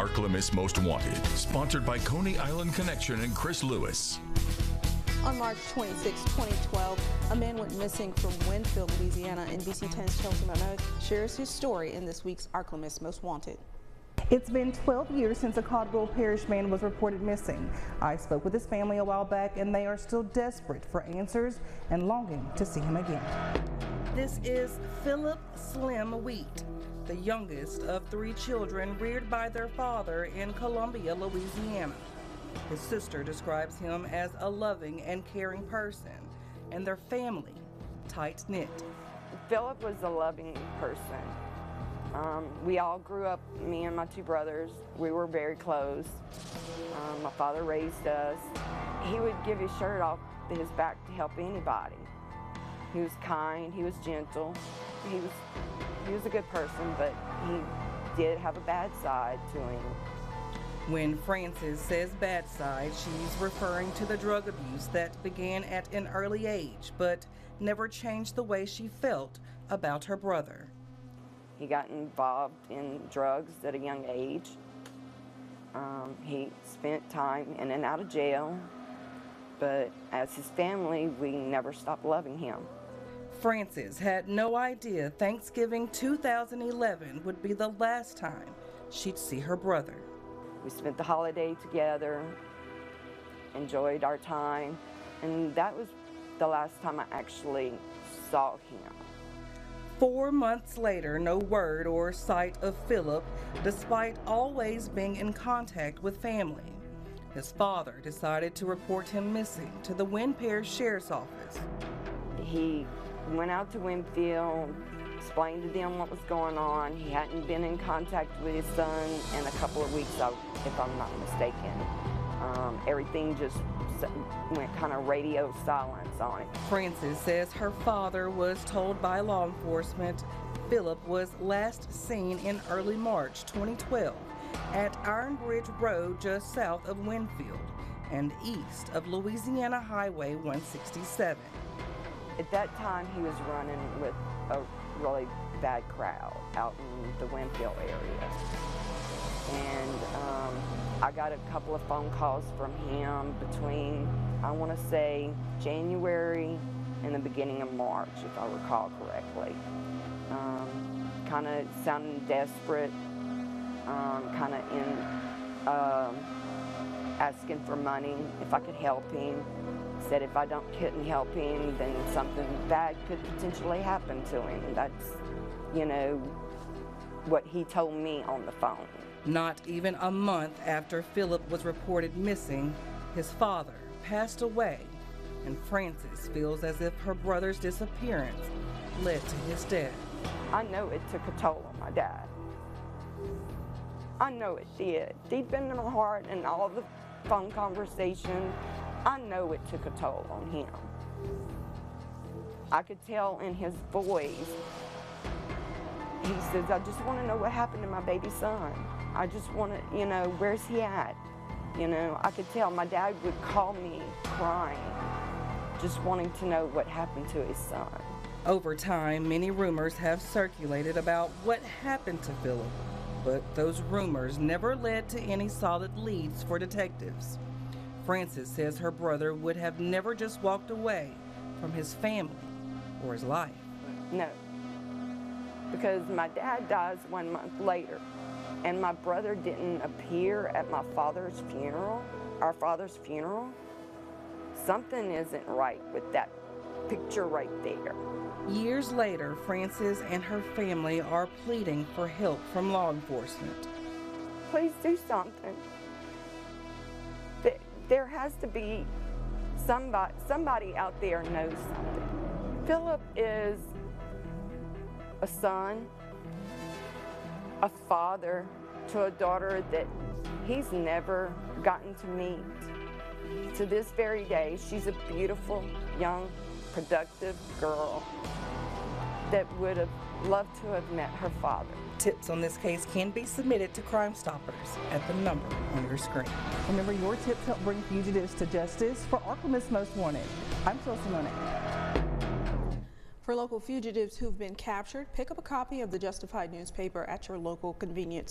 Arklamis Most Wanted, sponsored by Coney Island Connection and Chris Lewis. On March 26, 2012, a man went missing from Winfield, Louisiana. NBC 10's Chelsea Monroe shares his story in this week's Arklamis Most Wanted. It's been 12 years since a Caldwell Parish man was reported missing. I spoke with his family a while back, and they are still desperate for answers and longing to see him again. This is Phillip Slim Wheat, the youngest of 3 children reared by their father in Columbia, Louisiana. His sister describes him as a loving and caring person, and their family tight-knit. Phillip was a loving person. We all grew up, me and my 2 brothers, we were very close. My father raised us. He would give his shirt off his back to help anybody. He was kind, he was gentle, he was a good person, but he did have a bad side to him. When Frances says bad side, she's referring to the drug abuse that began at an early age, but never changed the way she felt about her brother. He got involved in drugs at a young age. He spent time in and out of jail, but as his family, we never stopped loving him. Frances had no idea Thanksgiving 2011 would be the last time she'd see her brother. We spent the holiday together, enjoyed our time, and that was the last time I actually saw him. 4 months later, no word or sight of Phillip, despite always being in contact with family. His father decided to report him missing to the Winfield Parish Sheriff's Office. He went out to Winfield, explained to them what was going on. He hadn't been in contact with his son in a couple of weeks, if I'm not mistaken. Everything just went kind of radio silence on it. Frances says her father was told by law enforcement Phillip was last seen in early March 2012 at Iron Bridge Road just south of Winfield and east of Louisiana Highway 167. At that time, he was running with a really bad crowd out in the Winfield area. And I got a couple of phone calls from him between, I want to say, January and the beginning of March, if I recall correctly. Kind of sounding desperate, kind of in asking for money, if I could help him. Said if I couldn't help him, then something bad could potentially happen to him. That's, you know, what he told me on the phone. Not even a month after Phillip was reported missing, his father passed away, and Frances feels as if her brother's disappearance led to his death. I know it took a toll on my dad. I know it did. Deep in my heart and all the phone conversations, I know it took a toll on him. I could tell in his voice. He says, I just want to know what happened to my baby son. I just want to, you know, where's he at? You know, I could tell my dad would call me crying, just wanting to know what happened to his son. Over time, many rumors have circulated about what happened to Phillip, but those rumors never led to any solid leads for detectives. Frances says her brother would have never just walked away from his family or his life. No, because my dad dies 1 month later, and my brother didn't appear at my father's funeral, our father's funeral. Something isn't right with that picture right there. Years later, Frances and her family are pleading for help from law enforcement. Please do something. There has to be somebody out there knows something. Phillip is a son, a father to a daughter that he's never gotten to meet. To this very day, she's a beautiful, young, productive girl that would have loved to have met her father. Tips on this case can be submitted to Crime Stoppers at the number on your screen. Remember, your tips help bring fugitives to justice. For Arklamis Most Wanted, I'm Chelsea Monroe. For local fugitives who've been captured, pick up a copy of the Justified newspaper at your local convenience